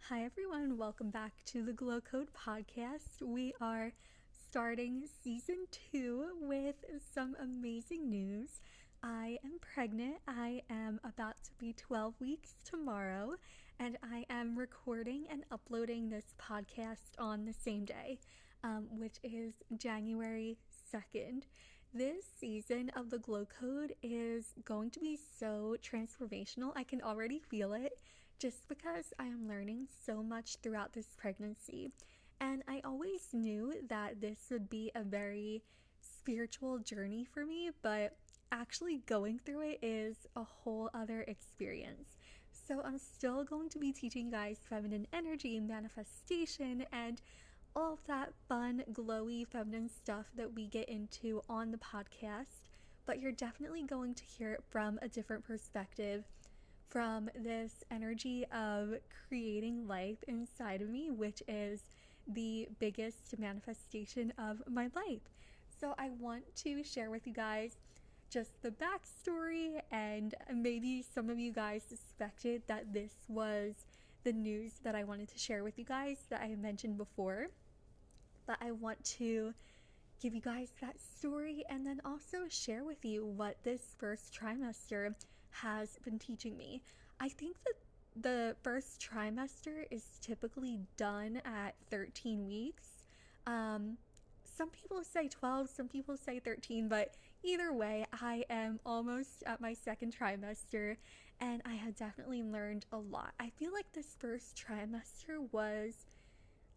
Hi everyone, welcome back to the Glow Code podcast. We are starting season 2 with some amazing news. I am pregnant. I am about to be 12 weeks tomorrow, and I am recording and uploading this podcast on the same day, which is January 2nd. This season of the Glow Code is going to be so transformational. I can already feel it just because I am learning so much throughout this pregnancy. And I always knew that this would be a very spiritual journey for me, but actually going through it is a whole other experience. So I'm still going to be teaching you guys feminine energy, manifestation, and all of that fun, glowy, feminine stuff that we get into on the podcast. But you're definitely going to hear it from a different perspective, from this energy of creating life inside of me, which is the biggest manifestation of my life. So I want to share with you guys just the backstory, and maybe some of you guys suspected that this was the news that I wanted to share with you guys that I mentioned before. But I want to give you guys that story and then also share with you what this first trimester has been teaching me. I think that the first trimester is typically done at 13 weeks. Some people say 12, some people say 13, but either way, I am almost at my second trimester and I have definitely learned a lot. I feel like this first trimester was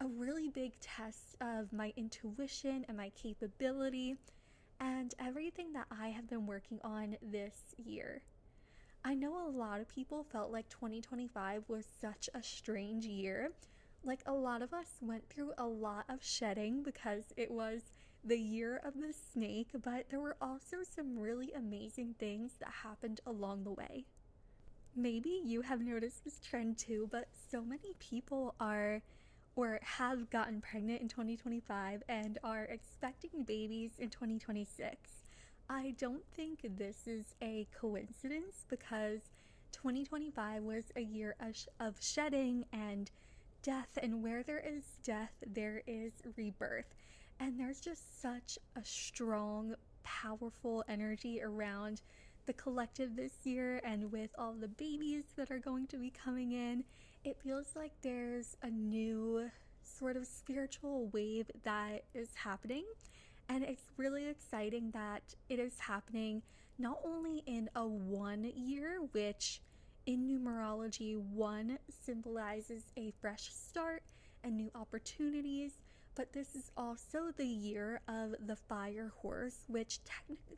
a really big test of my intuition and my capability and everything that I have been working on this year. I know a lot of people felt like 2025 was such a strange year. Like, a lot of us went through a lot of shedding because it was the year of the snake, but there were also some really amazing things that happened along the way. Maybe you have noticed this trend too, but so many people are or have gotten pregnant in 2025 and are expecting babies in 2026. I don't think this is a coincidence because 2025 was a year of shedding and death, and where there is death, there is rebirth. And there's just such a strong, powerful energy around the collective this year, and with all the babies that are going to be coming in, it feels like there's a new sort of spiritual wave that is happening. And it's really exciting that it is happening not only in a 1 year, which in numerology, 1 symbolizes a fresh start and new opportunities, but this is also the year of the fire horse, which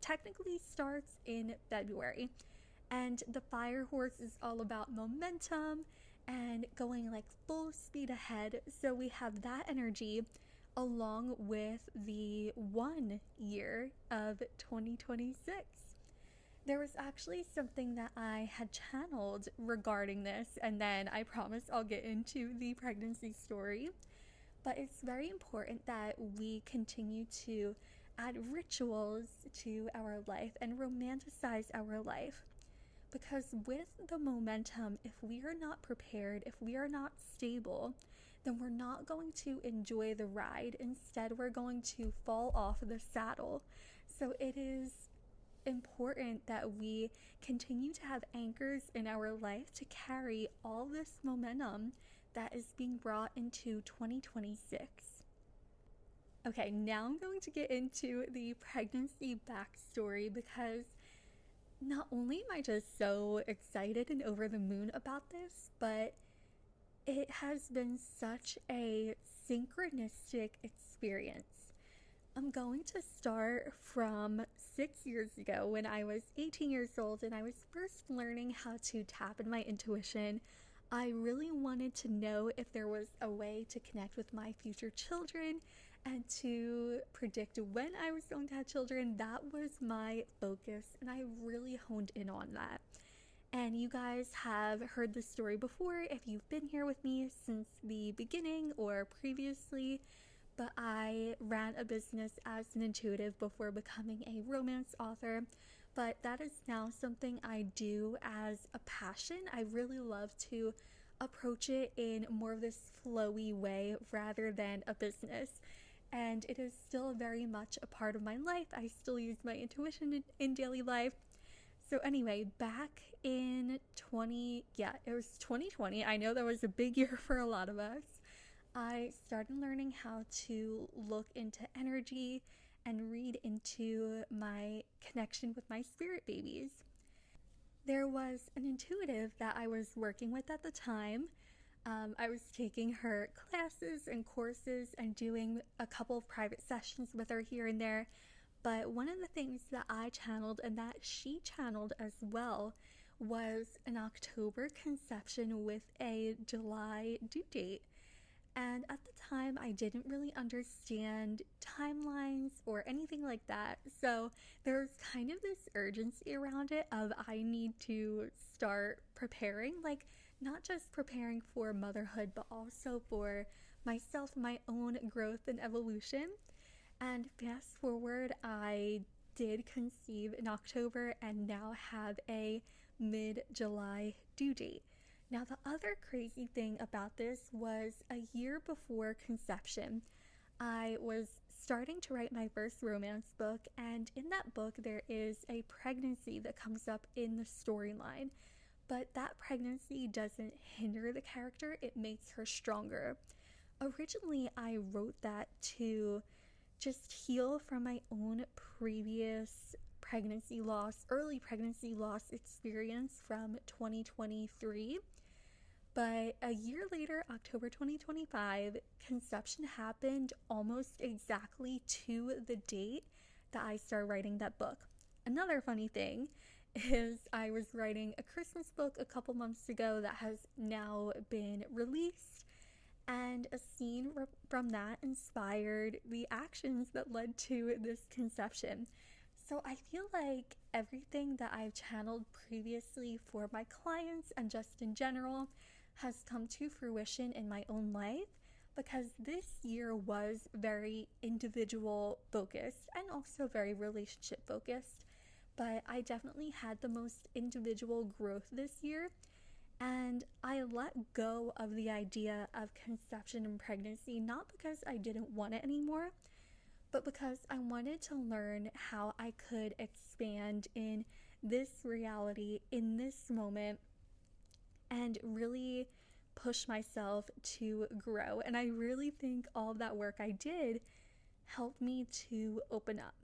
technically starts in February. And the fire horse is all about momentum and going like full speed ahead. So we have that energy along with the 1 year of 2026. There was actually something that I had channeled regarding this, and then I promise I'll get into the pregnancy story. But it's very important that we continue to add rituals to our life and romanticize our life. Because with the momentum, if we are not prepared, if we are not stable, then we're not going to enjoy the ride. Instead, we're going to fall off the saddle. So it is important that we continue to have anchors in our life to carry all this momentum that is being brought into 2026. Okay, now I'm going to get into the pregnancy backstory because not only am I just so excited and over the moon about this, but it has been such a synchronistic experience. I'm going to start from 6 years ago when I was 18 years old and I was first learning how to tap in my intuition. I really wanted to know if there was a way to connect with my future children and to predict when I was going to have children. That was my focus, and I really honed in on that. And you guys have heard this story before if you've been here with me since the beginning or previously, but I ran a business as an intuitive before becoming a romance author. But that is now something I do as a passion. I really love to approach it in more of this flowy way rather than a business. And it is still very much a part of my life. I still use my intuition in daily life. So anyway, back in it was 2020. I know that was a big year for a lot of us. I started learning how to look into energy and read into my connection with my spirit babies. There was an intuitive that I was working with at the time. I was taking her classes and courses and doing a couple of private sessions with her here and there. But one of the things that I channeled and that she channeled as well was an October conception with a July due date. And at the time, I didn't really understand timelines or anything like that. So there was kind of this urgency around it of I need to start preparing, like not just preparing for motherhood, but also for myself, my own growth and evolution. And fast forward, I did conceive in October and now have a mid-July due date. Now, the other crazy thing about this was a year before conception, I was starting to write my first romance book, and in that book there is a pregnancy that comes up in the storyline. But that pregnancy doesn't hinder the character, it makes her stronger. Originally, I wrote that to just heal from my own previous early pregnancy loss experience from 2023. But a year later, October 2025, conception happened almost exactly to the date that I started writing that book. Another funny thing is I was writing a Christmas book a couple months ago that has now been released, and a scene from that inspired the actions that led to this conception. So I feel like everything that I've channeled previously for my clients and just in general has come to fruition in my own life, because this year was very individual focused and also very relationship focused. But I definitely had the most individual growth this year, and I let go of the idea of conception and pregnancy, not because I didn't want it anymore, but because I wanted to learn how I could expand in this reality, in this moment, and really push myself to grow. And I really think all of that work I did helped me to open up.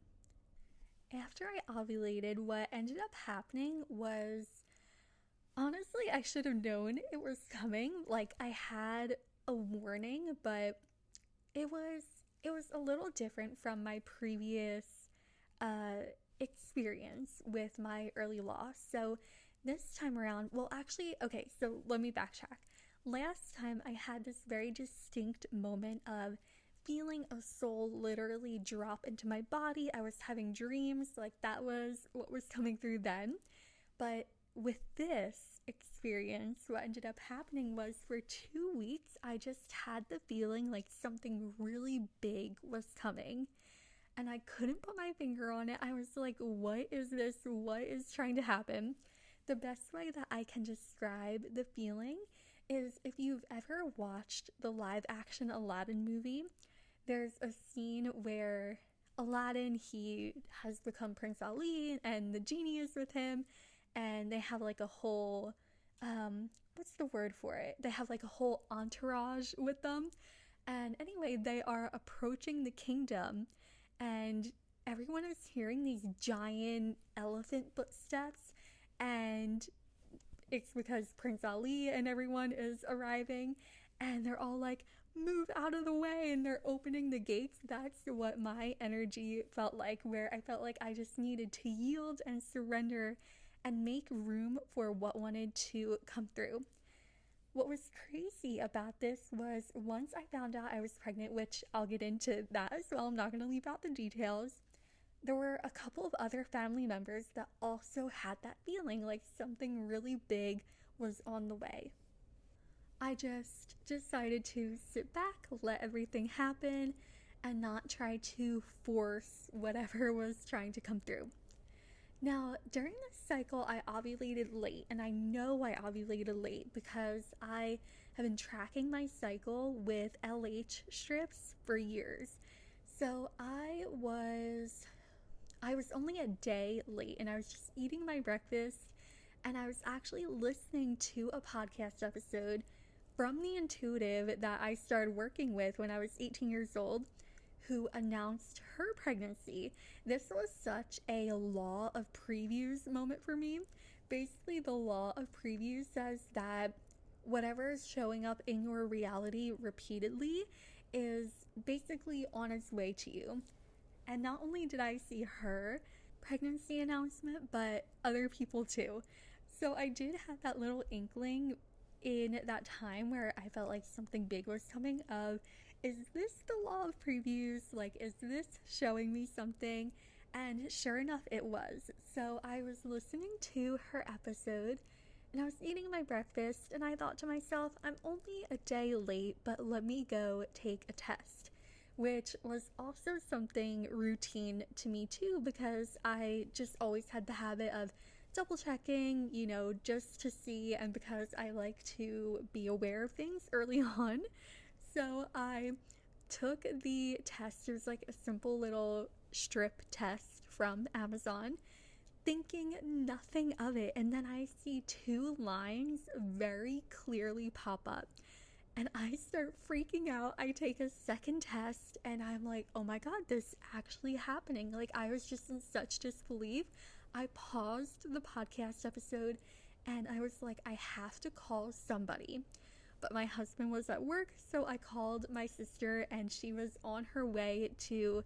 After I ovulated, what ended up happening was, honestly, I should have known it was coming. Like, I had a warning, but it was a little different from my previous experience with my early loss. So this time around, so let me backtrack. Last time I had this very distinct moment of feeling a soul literally drop into my body. I was having dreams, like that was what was coming through then. But with this experience, what ended up happening was for 2 weeks, I just had the feeling like something really big was coming. And I couldn't put my finger on it. I was like, what is this? What is trying to happen? The best way that I can describe the feeling is if you've ever watched the live action Aladdin movie, there's a scene where Aladdin, he has become Prince Ali and the genie is with him, and they have like a whole, what's the word for it? They have like a whole entourage with them. And anyway, they are approaching the kingdom, and everyone is hearing these giant elephant footsteps, and it's because Prince Ali and everyone is arriving, and they're all like, move out of the way, and they're opening the gates. That's what my energy felt like, where I felt like I just needed to yield and surrender and make room for what wanted to come through. What was crazy about this was once I found out I was pregnant, which I'll get into that as well, I'm not going to leave out the details, there were a couple of other family members that also had that feeling like something really big was on the way. I just decided to sit back, let everything happen, and not try to force whatever was trying to come through. Now, during this cycle, I ovulated late, and I know I ovulated late because I have been tracking my cycle with LH strips for years. So I was only a day late, and I was just eating my breakfast, and I was actually listening to a podcast episode from the intuitive that I started working with when I was 18 years old, who announced her pregnancy. This was such a law of previews moment for me. Basically, the law of previews says that whatever is showing up in your reality repeatedly is basically on its way to you. And not only did I see her pregnancy announcement, but other people too. So I did have that little inkling in that time where I felt like something big was coming of, is this the law of previews? Like, is this showing me something? And sure enough, it was. So I was listening to her episode and I was eating my breakfast and I thought to myself, I'm only a day late, but let me go take a test, which was also something routine to me too, because I just always had the habit of double checking, just to see, and because I like to be aware of things early on. So I took the test. It was like a simple little strip test from Amazon, thinking nothing of it. And then I see two lines very clearly pop up. And I start freaking out. I take a second test and I'm like, oh my God, this is actually happening. Like, I was just in such disbelief. I paused the podcast episode and I was like, I have to call somebody. But my husband was at work, so I called my sister and she was on her way to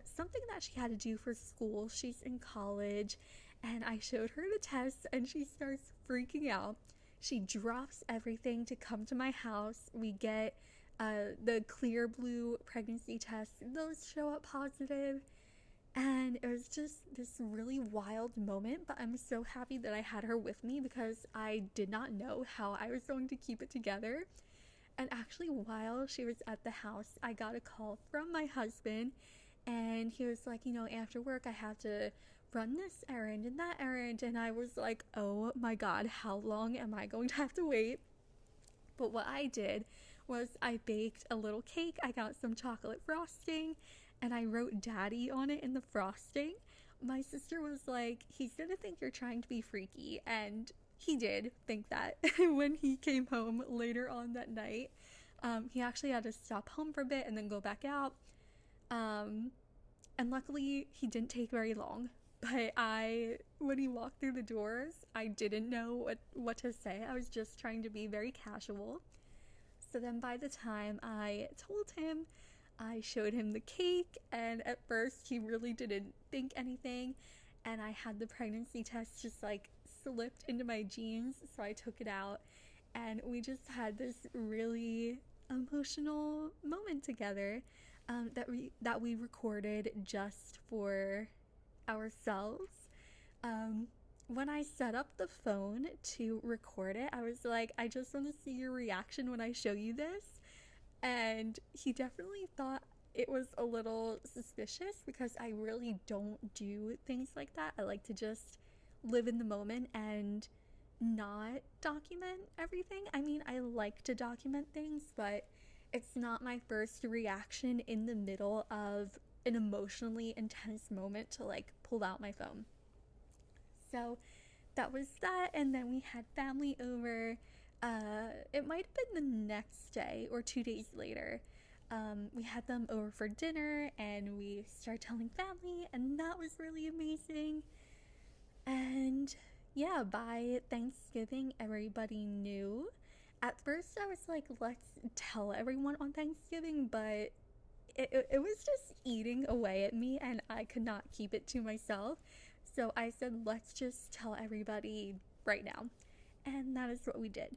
something that she had to do for school. She's in college, and I showed her the test and she starts freaking out. She drops everything to come to my house. We get the clear blue pregnancy test. Those show up positive. And it was just this really wild moment, but I'm so happy that I had her with me because I did not know how I was going to keep it together. And actually, while she was at the house, I got a call from my husband, and he was like, after work, I have to run this errand and that errand. And I was like, oh my God, how long am I going to have to wait? But what I did was I baked a little cake. I got some chocolate frosting and I wrote daddy on it in the frosting. My sister was like, he's gonna think you're trying to be freaky. And he did think that when he came home later on that night. He actually had to stop home for a bit and then go back out. And luckily he didn't take very long. But when he walked through the doors, I didn't know what to say. I was just trying to be very casual. So then by the time I told him, I showed him the cake, and at first he really didn't think anything, and I had the pregnancy test just like slipped into my jeans, so I took it out, and we just had this really emotional moment together that we recorded just for ourselves. When I set up the phone to record it, I was like, I just want to see your reaction when I show you this. And he definitely thought it was a little suspicious because I really don't do things like that. I like to just live in the moment and not document everything. I mean, I like to document things, but it's not my first reaction in the middle of an emotionally intense moment to like pull out my phone. So that was that, and then we had family over. It might have been the next day or 2 days later. We had them over for dinner and we started telling family, and that was really amazing. And yeah, by Thanksgiving, everybody knew. At first I was like, let's tell everyone on Thanksgiving, but it was just eating away at me and I could not keep it to myself. So I said, let's just tell everybody right now. And that is what we did.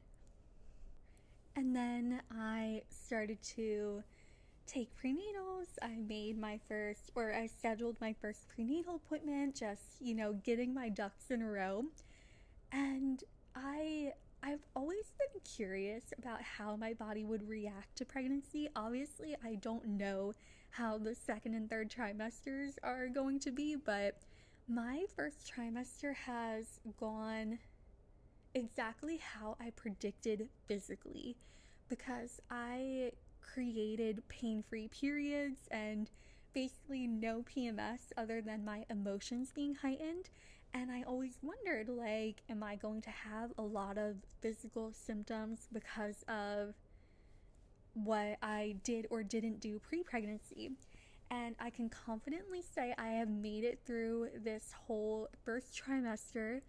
And then I started to take prenatals. I scheduled my first prenatal appointment, just, getting my ducks in a row. And I've always been curious about how my body would react to pregnancy. Obviously, I don't know how the second and third trimesters are going to be, but My first trimester has gone exactly how I predicted physically, because I created pain-free periods and basically no PMS other than my emotions being heightened. And I always wondered, like, am I going to have a lot of physical symptoms because of what I did or didn't do pre-pregnancy? And I can confidently say I have made it through this whole first trimester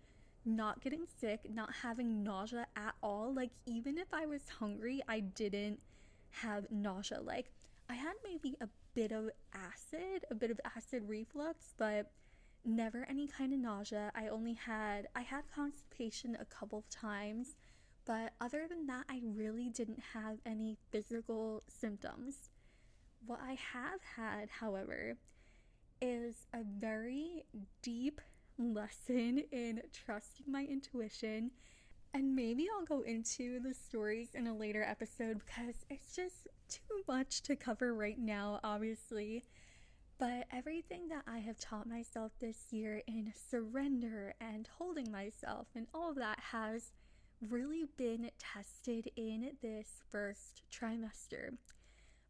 not getting sick, not having nausea at all. Like, even if I was hungry, I didn't have nausea. Like, I had maybe a bit of acid reflux, but never any kind of nausea. I had constipation a couple of times, but other than that, I really didn't have any physical symptoms. What I have had, however, is a very deep lesson in trusting my intuition. And maybe I'll go into the stories in a later episode because it's just too much to cover right now, obviously. But everything that I have taught myself this year in surrender and holding myself and all of that has really been tested in this first trimester.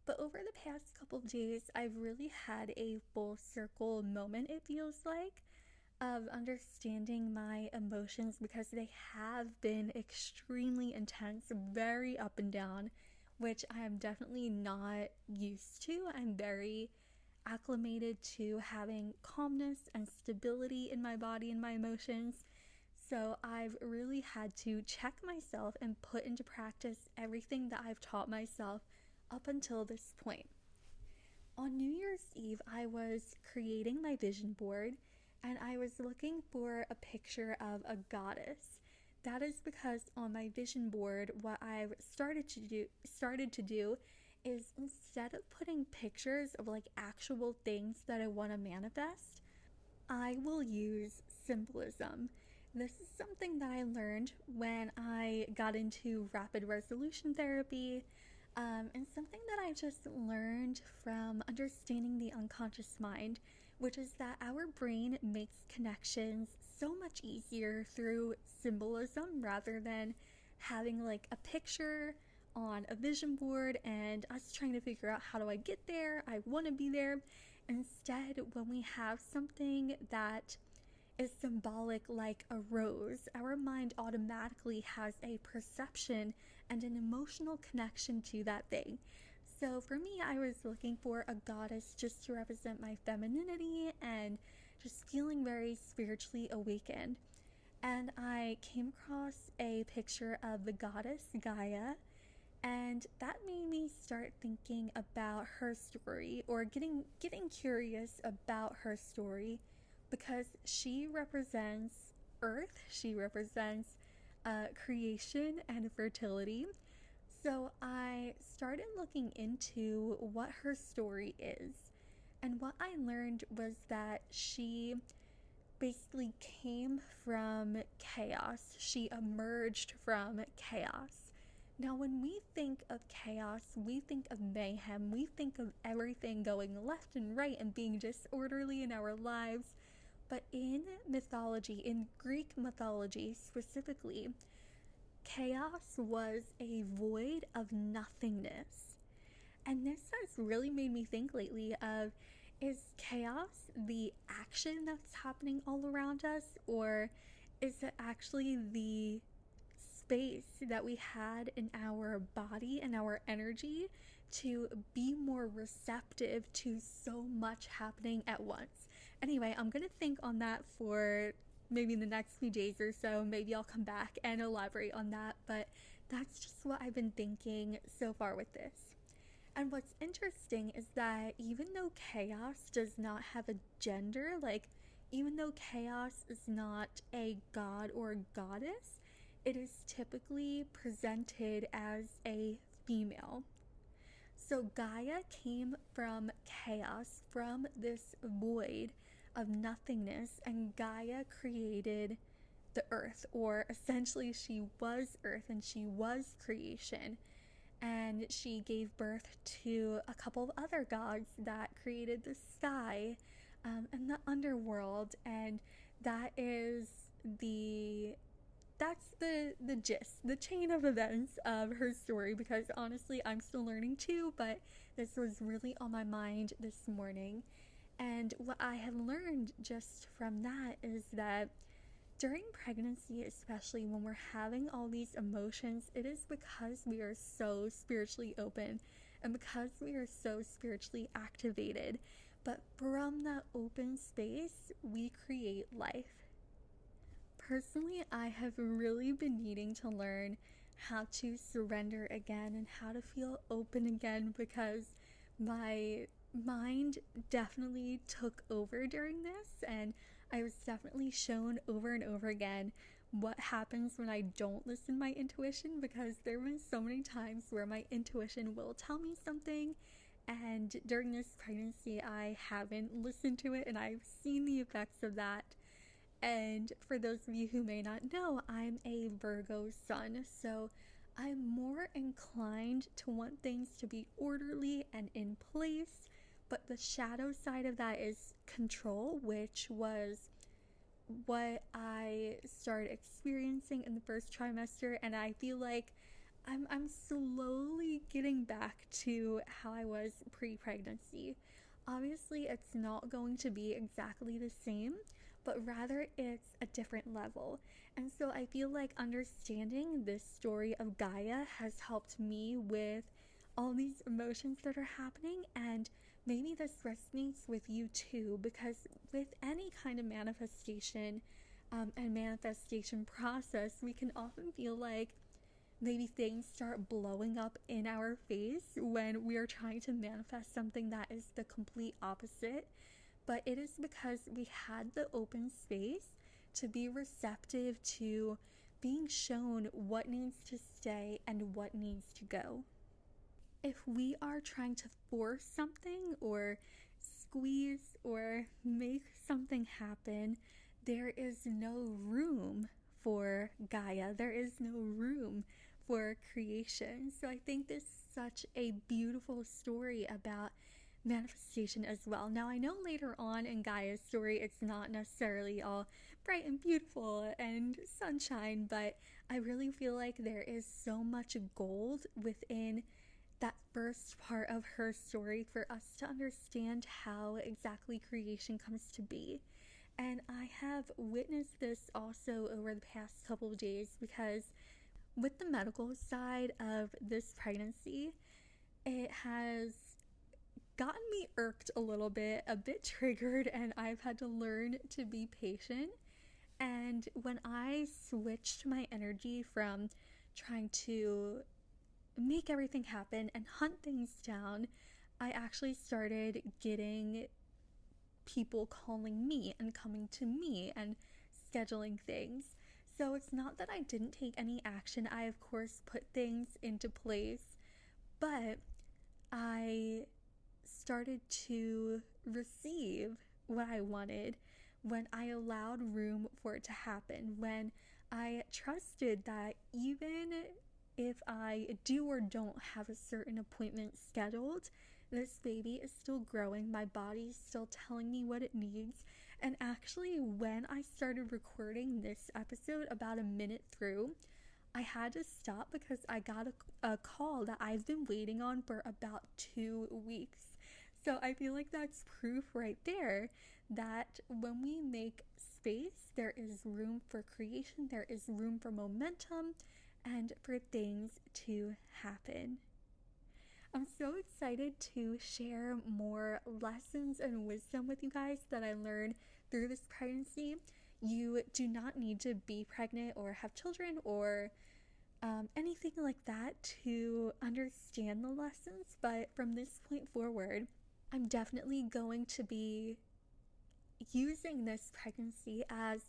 But over the past couple days, I've really had a full circle moment, it feels like, of understanding my emotions, because they have been extremely intense, very up and down, which I am definitely not used to. I'm very acclimated to having calmness and stability in my body and my emotions. So I've really had to check myself and put into practice everything that I've taught myself up until this point. On New Year's Eve, I was creating my vision board and I was looking for a picture of a goddess. That is because on my vision board, what I've started to do is, instead of putting pictures of like actual things that I want to manifest, I will use symbolism. This is something that I learned when I got into rapid resolution therapy, and something that I just learned from understanding the unconscious mind, which is that our brain makes connections so much easier through symbolism rather than having like a picture on a vision board and us trying to figure out, how do I get there? I want to be there. Instead, when we have something that is symbolic, like a rose, our mind automatically has a perception and an emotional connection to that thing. So for me, I was looking for a goddess just to represent my femininity and just feeling very spiritually awakened. And I came across a picture of the goddess Gaia, and that made me start thinking about her story, or getting curious about her story, because she represents Earth, she represents creation and fertility. So I started looking into what her story is, and what I learned was that she basically came from chaos. She emerged from chaos. Now, when we think of chaos, we think of mayhem, we think of everything going left and right and being disorderly in our lives. But in mythology, in Greek mythology specifically, chaos was a void of nothingness. And this has really made me think lately of, is chaos the action that's happening all around us, or is it actually the space that we had in our body and our energy to be more receptive to so much happening at once? Anyway, I'm gonna think on that for maybe the next few days or so. Maybe I'll come back and elaborate on that, but that's just what I've been thinking so far with this. And what's interesting is that even though chaos does not have a gender, like, even though chaos is not a god or a goddess, it is typically presented as a female. So Gaia came from chaos, from this void of nothingness, and Gaia created the earth, or essentially she was earth and she was creation. And she gave birth to a couple of other gods that created the sky, in the underworld, and that's the gist, the chain of events of her story, because honestly I'm still learning too, but this was really on my mind this morning. And what I had learned just from that is that during pregnancy, especially when we're having all these emotions, it is because we are so spiritually open and because we are so spiritually activated. But from that open space, we create life. Personally, I have really been needing to learn how to surrender again and how to feel open again, because my mind definitely took over during this, and I was definitely shown over and over again what happens when I don't listen to my intuition, because there have been so many times where my intuition will tell me something, and during this pregnancy I haven't listened to it, and I've seen the effects of that. And for those of you who may not know, I'm a Virgo sun, so I'm more inclined to want things to be orderly and in place, but the shadow side of that is control, which was what I started experiencing in the first trimester, and I feel like I'm slowly getting back to how I was pre-pregnancy. Obviously, it's not going to be exactly the same, but rather it's a different level. And so I feel like understanding this story of Gaia has helped me with all these emotions that are happening, and maybe this resonates with you too, because with any kind of manifestation and manifestation process, we can often feel like maybe things start blowing up in our face when we are trying to manifest something that is the complete opposite. But it is because we had the open space to be receptive to being shown what needs to stay and what needs to go. If we are trying to force something or squeeze or make something happen, there is no room for Gaia. There is no room for creation. So I think this is such a beautiful story about manifestation as well. Now, I know later on in Gaia's story it's not necessarily all bright and beautiful and sunshine, but I really feel like there is so much gold within that first part of her story for us to understand how exactly creation comes to be. And I have witnessed this also over the past couple of days, because with the medical side of this pregnancy, it has gotten me irked a little bit, a bit triggered, and I've had to learn to be patient. And when I switched my energy from trying to make everything happen and hunt things down, I actually started getting people calling me and coming to me and scheduling things. So it's not that I didn't take any action. I, of course, put things into place, but I started to receive what I wanted when I allowed room for it to happen, when I trusted that even if I do or don't have a certain appointment scheduled, this baby is still growing, my body's still telling me what it needs. And actually, when I started recording this episode about a minute through, I had to stop because I got a call that I've been waiting on for about 2 weeks. So I feel like that's proof right there that when we make space, there is room for creation, there is room for momentum, and for things to happen. I'm so excited to share more lessons and wisdom with you guys that I learned through this pregnancy. You do not need to be pregnant or have children or anything like that to understand the lessons, but from this point forward, I'm definitely going to be using this pregnancy as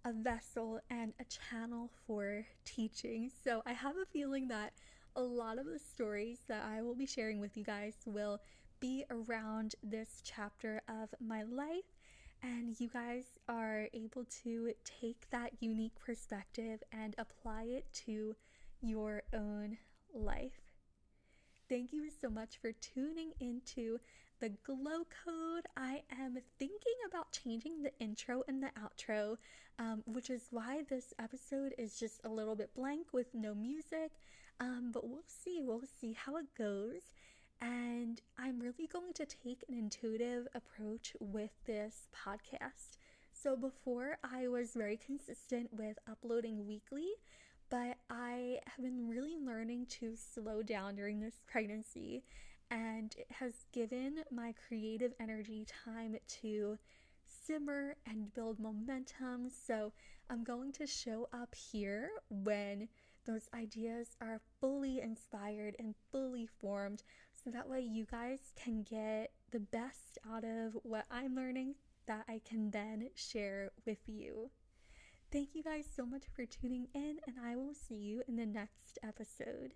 a vessel and a channel for teaching. So I have a feeling that a lot of the stories that I will be sharing with you guys will be around this chapter of my life, and you guys are able to take that unique perspective and apply it to your own life. Thank you so much for tuning into the the glow code. I am thinking about changing the intro and the outro, which is why this episode is just a little bit blank with no music. But we'll see how it goes. And I'm really going to take an intuitive approach with this podcast. So before, I was very consistent with uploading weekly, but I have been really learning to slow down during this pregnancy, and it has given my creative energy time to simmer and build momentum. So I'm going to show up here when those ideas are fully inspired and fully formed, so that way you guys can get the best out of what I'm learning that I can then share with you. Thank you guys so much for tuning in, and I will see you in the next episode.